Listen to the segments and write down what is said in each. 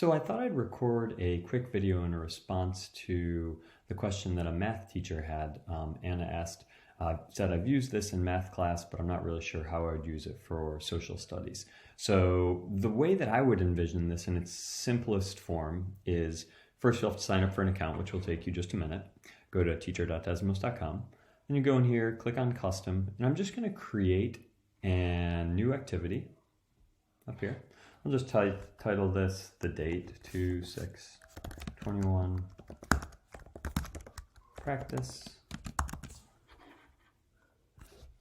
So I thought I'd record a quick video in a response to the question that a math teacher had. Anna asked, said I've used this in math class, but I'm not really sure how I would use it for social studies. So the way that I would envision this in its simplest form is first you'll have to sign up for an account, which will take you just a minute. Go to teacher.desmos.com and you go in here, click on custom, and I'm just going to create a new activity up here. I'll just title this the date 2/6/21 practice.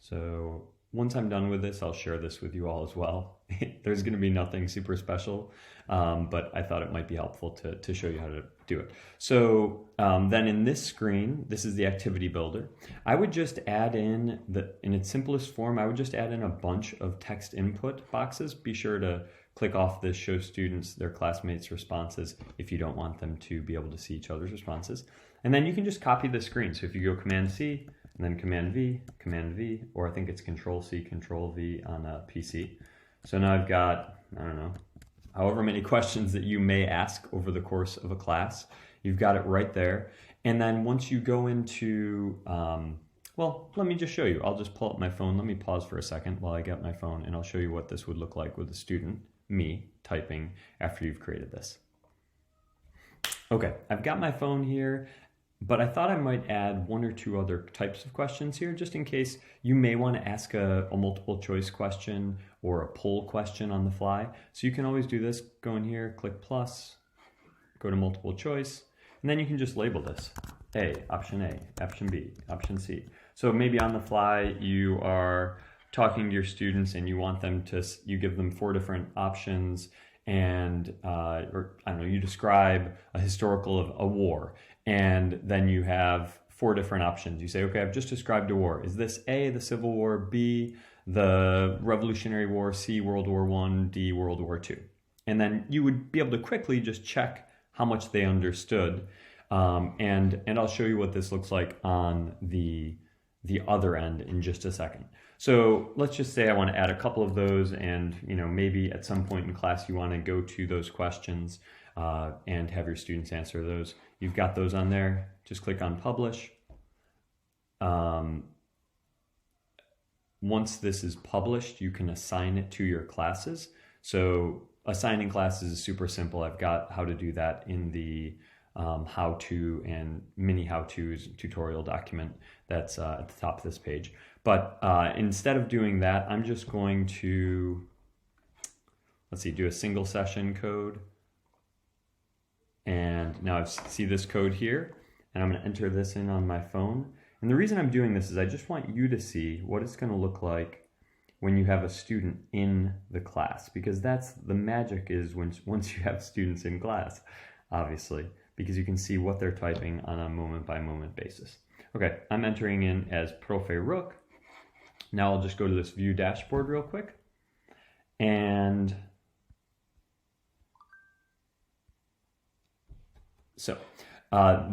So once I'm done with this, I'll share this with you all as well. There's going to be nothing super special, but I thought it might be helpful to show you how to do it. So then in this screen, this is the activity builder. I would just add in, in its simplest form, I would just add in a bunch of text input boxes. Be sure to click off this show students their classmates' responses if you don't want them to be able to see each other's responses. And then you can just copy the screen. So if you go Command C, and then Command V, or I think it's Control C, Control V on a PC. So now I've got, I don't know, however many questions that you may ask over the course of a class. You've got it right there. And then once you go into, well, let me just show you. I'll just pull up my phone. Let me pause for a second while I get my phone, and I'll show you what this would look like with a student, me, typing after you've created this. Okay, I've got my phone here, but I thought I might add one or two other types of questions here, just in case you may want to ask a multiple choice question or a poll question on the fly. So you can always do this. Go in here, click plus, go to multiple choice, and then you can just label this. Option A, option B, option C. So maybe on the fly you are talking to your students and you want them to, you give them 4 different options, and or I don't know, you describe a historical of a war, and then you have 4 different options. You say, okay, I've just described a war. Is this A, the Civil War, B, the Revolutionary War, C, World War I, D, World War II? And then you would be able to quickly just check how much they understood. And I'll show you what this looks like on the other end in just a second. So let's just say I want to add a couple of those, and maybe at some point in class you want to go to those questions and have your students answer those. You've got those on there. Just click on publish. Once this is published, you can assign it to your classes. So assigning classes is super simple. I've got how to do that in the how-to and mini how-tos tutorial document that's at the top of this page. But instead of doing that, I'm just going to, let's see, do a single session code. And now I see this code here, and I'm going to enter this in on my phone. And the reason I'm doing this is I just want you to see what it's going to look like when you have a student in the class, because that's the magic is once you have students in class, obviously, because you can see what they're typing on a moment-by-moment basis. Okay, I'm entering in as Profe Rook. Now I'll just go to this view dashboard real quick. And so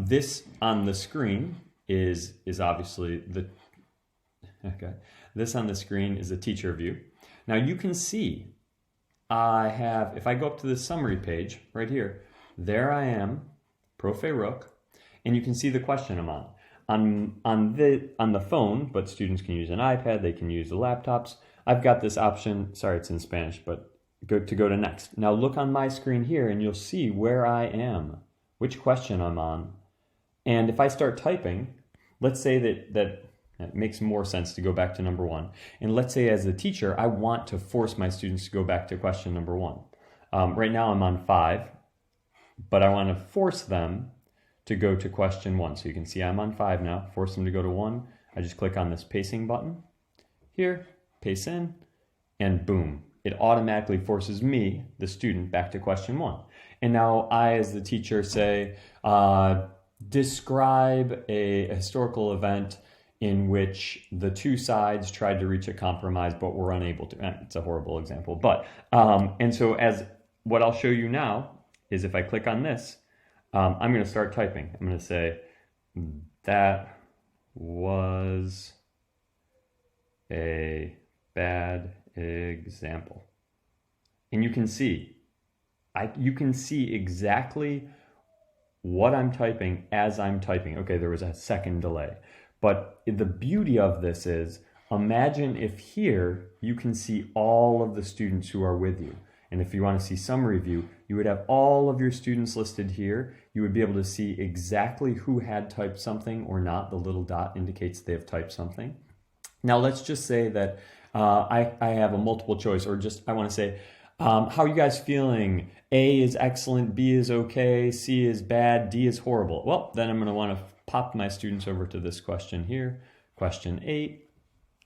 this on the screen is obviously the, okay, this on the screen is a teacher view. Now you can see I have, if I go up to the summary page right here, there I am, Profe Rook, and you can see the question I'm on. On the phone, but students can use an iPad, they can use the laptops. I've got this option, sorry it's in Spanish, but go to next. Now look on my screen here and you'll see where I am, which question I'm on. And if I start typing, let's say that it makes more sense to go back to number 1. And let's say as a teacher, I want to force my students to go back to question number 1. Right now I'm on 5, but I want to force them to go to question 1. So you can see I'm on 5 now, force them to go to 1. I just click on this pacing button here, pace in, and boom, it automatically forces me, the student, back to question 1. And now I, as the teacher, say, describe a historical event in which the 2 sides tried to reach a compromise but were unable to. It's a horrible example, but, and so as what I'll show you now is if I click on this, I'm going to start typing. I'm going to say, that was a bad example. And you can see you can see exactly what I'm typing as I'm typing. Okay, there was a second delay. But the beauty of this is, imagine if here you can see all of the students who are with you. And if you want to see summary view, you would have all of your students listed here. You would be able to see exactly who had typed something or not. The little dot indicates they have typed something. Now let's just say that I have a multiple choice, or just I want to say, how are you guys feeling? A is excellent, B is okay, C is bad, D is horrible. Well, then I'm going to want to pop my students over to this question here, question 8.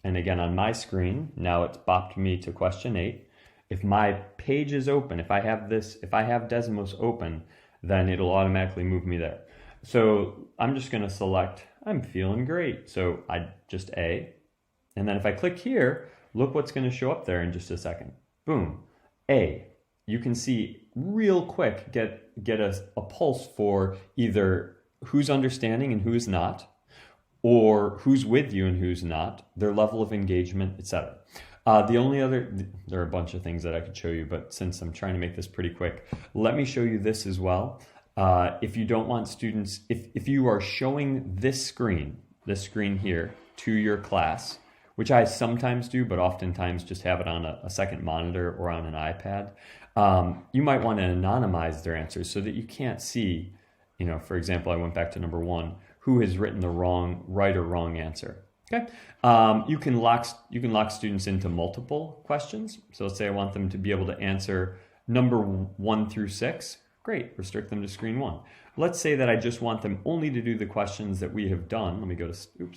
And again, on my screen, now it's bopped me to question 8. If my page is open, if I have Desmos open, then it'll automatically move me there. So I'm just going to select, I'm feeling great. So I just A. And then if I click here, look what's going to show up there in just a second. Boom. A. You can see real quick, get a pulse for either who's understanding and who's not, or who's with you and who's not, their level of engagement, etc. There are a bunch of things that I could show you, but since I'm trying to make this pretty quick, let me show you this as well. If you don't want students, if you are showing this screen here to your class, which I sometimes do, but oftentimes just have it on a second monitor or on an iPad, you might want to anonymize their answers so that you can't see, for example, I went back to number 1, who has written the right or wrong answer. Okay. You can lock students into multiple questions. So let's say I want them to be able to answer number 1 through 6. Great, restrict them to screen 1. Let's say that I just want them only to do the questions that we have done. Let me go to,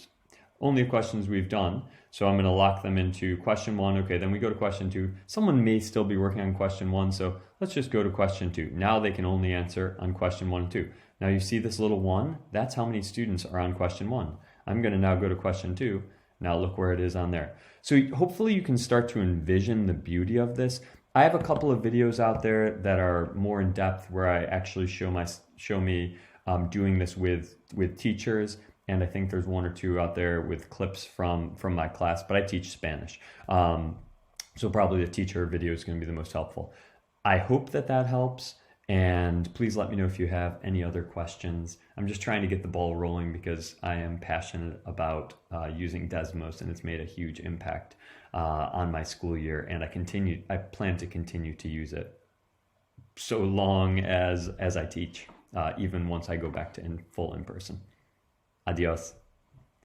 only the questions we've done. So I'm going to lock them into question 1. Okay, then we go to question 2. Someone may still be working on question 1, so let's just go to question 2. Now they can only answer on question 1 and 2. Now you see this little 1? That's how many students are on question 1. I'm going to now go to question 2. Now look where it is on there. So hopefully you can start to envision the beauty of this. I have a couple of videos out there that are more in depth where I actually show me doing this with teachers. And I think there's 1 or 2 out there with clips from my class, but I teach Spanish. So probably the teacher video is going to be the most helpful. I hope that helps. And please let me know if you have any other questions. I'm just trying to get the ball rolling because I am passionate about using Desmos, and it's made a huge impact on my school year. And I plan to continue to use it so long as I teach, even once I go back to full in person. Adios.